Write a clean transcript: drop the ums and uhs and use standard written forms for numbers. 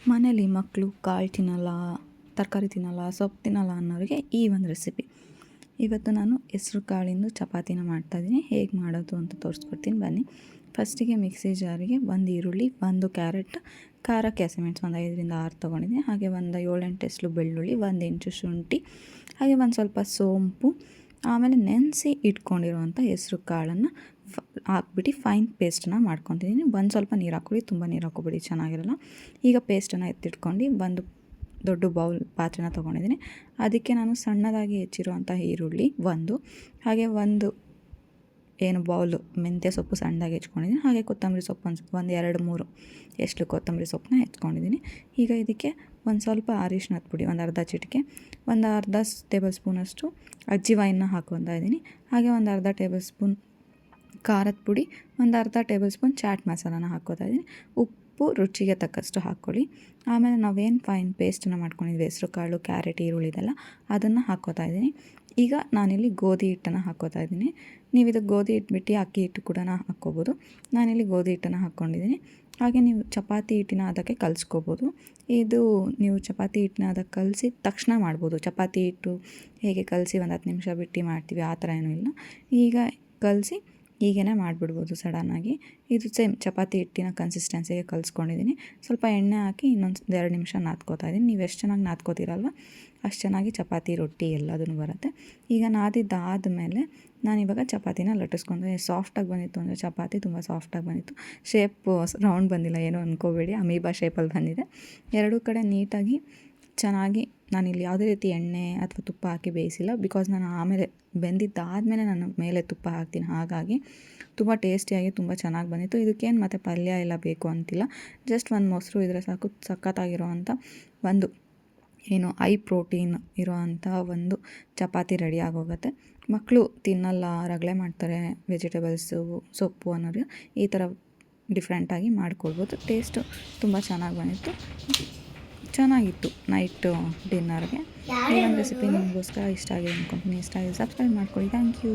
ಮನೇಲಿ ಮಕ್ಕಳು ಕಾಳು ತಿನ್ನಲ್ಲ, ತರಕಾರಿ ತಿನ್ನಲ್ಲ, ಸೊಪ್ಪು ತಿನ್ನಲ್ಲ ಅನ್ನೋರಿಗೆ ಈ ಒಂದು ರೆಸಿಪಿ. ಇವತ್ತು ನಾನು ಹೆಸ್ರು ಕಾಳಿಂದು ಚಪಾತಿನ ಮಾಡ್ತಾಯಿದ್ದೀನಿ. ಹೇಗೆ ಮಾಡೋದು ಅಂತ ತೋರಿಸ್ಕೊಡ್ತೀನಿ ಬನ್ನಿ. ಫಸ್ಟಿಗೆ ಮಿಕ್ಸಿ ಜಾರಿಗೆ ಒಂದು ಈರುಳ್ಳಿ, ಒಂದು ಕ್ಯಾರೆಟ್, ಖಾರಕ್ಕೆ ಹಸಿಮೆಣಸು ಒಂದು 5ರಿಂದ 6 ತೊಗೊಂಡಿದ್ದೀನಿ. ಹಾಗೆ ಒಂದು 7-8 ಎಸ್ಲು ಬೆಳ್ಳುಳ್ಳಿ, 1 ಇಂಚು ಶುಂಠಿ, ಹಾಗೆ ಒಂದು ಸ್ವಲ್ಪ ಸೋಂಪು, ಆಮೇಲೆ ನೆನೆಸಿ ಇಟ್ಕೊಂಡಿರುವಂಥ ಹೆಸ್ರು ಕಾಳನ್ನು ಹಾಕ್ಬಿಟ್ಟು ಫೈನ್ ಪೇಸ್ಟನ್ನ ಮಾಡ್ಕೊತಿದ್ದೀನಿ. ಒಂದು ಸ್ವಲ್ಪ ನೀರು ಹಾಕ್ಕೊಳ್ಳಿ, ತುಂಬ ನೀರು ಹಾಕ್ಕೊಬಿಡಿ, ಚೆನ್ನಾಗಿರಲ್ಲ. ಈಗ ಪೇಸ್ಟನ್ನು ಎತ್ತಿಟ್ಕೊಂಡು ಒಂದು ದೊಡ್ಡ ಬೌಲ್ ಪಾತ್ರೆನ ತೊಗೊಂಡಿದ್ದೀನಿ. ಅದಕ್ಕೆ ನಾನು ಸಣ್ಣದಾಗಿ ಹೆಚ್ಚಿರುವಂಥ ಈರುಳ್ಳಿ ಒಂದು, ಹಾಗೆ ಒಂದು ಬೌಲು ಮೆಂತ್ಯ ಸೊಪ್ಪು ಸಣ್ಣದಾಗಿ ಹೆಚ್ಕೊಂಡಿದ್ದೀನಿ. ಹಾಗೆ ಕೊತ್ತಂಬರಿ ಸೊಪ್ಪು ಒಂದು 2-3 ಎಷ್ಟು ಕೊತ್ತಂಬರಿ ಸೊಪ್ಪನ್ನ ಹೆಚ್ಕೊಂಡಿದ್ದೀನಿ. ಈಗ ಇದಕ್ಕೆ ಒಂದು ಸ್ವಲ್ಪ ಅರಿಶಿಣದ ಪುಡಿ, ಒಂದು ಅರ್ಧ ಚಿಟಿಕೆ, ಒಂದು ಅರ್ಧ ಟೇಬಲ್ ಸ್ಪೂನಷ್ಟು ಅಜ್ಜಿವಾಯಿನ ಹಾಕ್ಕೊತಾ ಇದ್ದೀನಿ. ಹಾಗೆ ಒಂದು ಅರ್ಧ ಟೇಬಲ್ ಸ್ಪೂನ್ ಖಾರದ ಪುಡಿ, ಒಂದು ಅರ್ಧ ಟೇಬಲ್ ಸ್ಪೂನ್ ಚಾಟ್ ಮಸಾಲಾನ ಹಾಕ್ಕೋತಾ ಇದ್ದೀನಿ. ಉಪ್ಪು ರುಚಿಗೆ ತಕ್ಕಷ್ಟು ಹಾಕ್ಕೊಳ್ಳಿ. ಆಮೇಲೆ ನಾವೇನು ಫೈನ್ ಪೇಸ್ಟನ್ನು ಮಾಡ್ಕೊಂಡಿದ್ವಿ, ಹೆಸ್ರು ಕಾಳು, ಕ್ಯಾರೆಟ್, ಈರುಳ್ಳಿ ಇದೆಲ್ಲ ಅದನ್ನು ಹಾಕ್ಕೋತಾ ಇದ್ದೀನಿ. ಈಗ ನಾನಿಲ್ಲಿ ಗೋಧಿ ಹಿಟ್ಟನ್ನು ಹಾಕ್ಕೋತಾ ಇದ್ದೀನಿ. ನೀವು ಇದಕ್ಕೆ ಗೋಧಿ ಹಿಟ್ಟು ಬಿಟ್ಟು ಅಕ್ಕಿ ಹಿಟ್ಟು ಕೂಡ ಹಾಕ್ಕೋಬೋದು. ನಾನಿಲ್ಲಿ ಗೋಧಿ ಹಿಟ್ಟನ್ನು ಹಾಕ್ಕೊಂಡಿದ್ದೀನಿ. ಹಾಗೆ ನೀವು ಚಪಾತಿ ಹಿಟ್ಟಿನ ಅದಕ್ಕೆ ಕಲಿಸ್ಕೋಬೋದು. ಇದು ನೀವು ಚಪಾತಿ ಹಿಟ್ಟನ್ನ ಅದಕ್ಕೆ ಕಲಸಿ ತಕ್ಷಣ ಮಾಡ್ಬೋದು. ಚಪಾತಿ ಹಿಟ್ಟು ಹೇಗೆ ಕಲಸಿ ಒಂದು 10 ನಿಮಿಷ ಬಿಟ್ಟು ಮಾಡ್ತೀವಿ ಆ ಥರ ಏನೂ ಇಲ್ಲ. ಈಗ ಕಲಸಿ ಹೀಗೇ ಮಾಡಿಬಿಡ್ಬೋದು ಸಡನ್ನಾಗಿ. ಇದು ಸೇಮ್ ಚಪಾತಿ ಹಿಟ್ಟಿನ ಕನ್ಸಿಸ್ಟೆನ್ಸಿಗೆ ಕಲಿಸ್ಕೊಂಡಿದ್ದೀನಿ. ಸ್ವಲ್ಪ ಎಣ್ಣೆ ಹಾಕಿ ಇನ್ನೊಂದು 2 ನಿಮಿಷ ನಾದ್ಕೋತಾ ಇದ್ದೀನಿ. ನೀವು ಎಷ್ಟು ಚೆನ್ನಾಗಿ ನಾದ್ಕೋತೀರಲ್ವ ಅಷ್ಟು ಚೆನ್ನಾಗಿ ಚಪಾತಿ, ರೊಟ್ಟಿ ಎಲ್ಲದೂ ಬರುತ್ತೆ. ಈಗ ನಾದಿದ್ದಾದಮೇಲೆ ನಾನಿವಾಗ ಚಪಾತಿನ ಲಟ್ಟಿಸ್ಕೊಂಡೆ. ಸಾಫ್ಟಾಗಿ ಬಂದಿತ್ತು ಅಂದರೆ ಚಪಾತಿ ತುಂಬ ಸಾಫ್ಟಾಗಿ ಬಂದಿತ್ತು. ಶೇಪು ರೌಂಡ್ ಬಂದಿಲ್ಲ, ಏನೋ ಅಂದ್ಕೋಬೇಡಿ, ಅಮೀಬಾ ಶೇಪಲ್ಲಿ ಬಂದಿದೆ. ಎರಡೂ ಕಡೆ ನೀಟಾಗಿ ಚೆನ್ನಾಗಿ ನಾನಿಲ್ಲಿ ಯಾವುದೇ ರೀತಿ ಎಣ್ಣೆ ಅಥವಾ ತುಪ್ಪ ಹಾಕಿ ಬೇಯಿಸಿಲ್ಲ. ಬಿಕಾಸ್ ನಾನು ಆಮೇಲೆ ಬೆಂದಿದ್ದಾದಮೇಲೆ ನಾನು ಮೇಲೆ ತುಪ್ಪ ಹಾಕ್ತೀನಿ. ಹಾಗಾಗಿ ತುಂಬ ಟೇಸ್ಟಿಯಾಗಿ ತುಂಬ ಚೆನ್ನಾಗಿ ಬಂದಿತ್ತು. ಇದಕ್ಕೇನು ಮತ್ತು ಪಲ್ಯ ಎಲ್ಲ ಬೇಕು ಅಂತಿಲ್ಲ. ಜಸ್ಟ್ ಒಂದು ಮೊಸರು ಇದ್ದರೆ ಸಾಕು. ಸಖತ್ತಾಗಿರೋವಂಥ ಒಂದು ಹೈ ಪ್ರೋಟೀನ್ ಇರೋವಂಥ ಒಂದು ಚಪಾತಿ ರೆಡಿ ಆಗೋಗುತ್ತೆ. ಮಕ್ಕಳು ತಿನ್ನಲ್ಲ, ರಗಳೆ ಮಾಡ್ತಾರೆ, ವೆಜಿಟೇಬಲ್ಸು, ಸೊಪ್ಪು ಅನ್ನೋರು ಈ ಥರ ಡಿಫ್ರೆಂಟಾಗಿ ಮಾಡ್ಕೊಳ್ಬೋದು. ಟೇಸ್ಟು ತುಂಬ ಚೆನ್ನಾಗಿ ಬಂದಿತ್ತು, ಚೆನ್ನಾಗಿತ್ತು ನೈಟ್ ಡಿನ್ನರ್ಗೆ. ಈ ಒಂದು ರೆಸಿಪಿ ನಿಮಗೋಸ್ಕರ ಇಷ್ಟ ಆಗಿದೆ ಅಂದ್ಕೊತೀನಿ. ಇಷ್ಟ ಆಗಿದೆ ಸಬ್ಸ್ಕ್ರೈಬ್ ಮಾಡ್ಕೊಳ್ಳಿ. Thank you.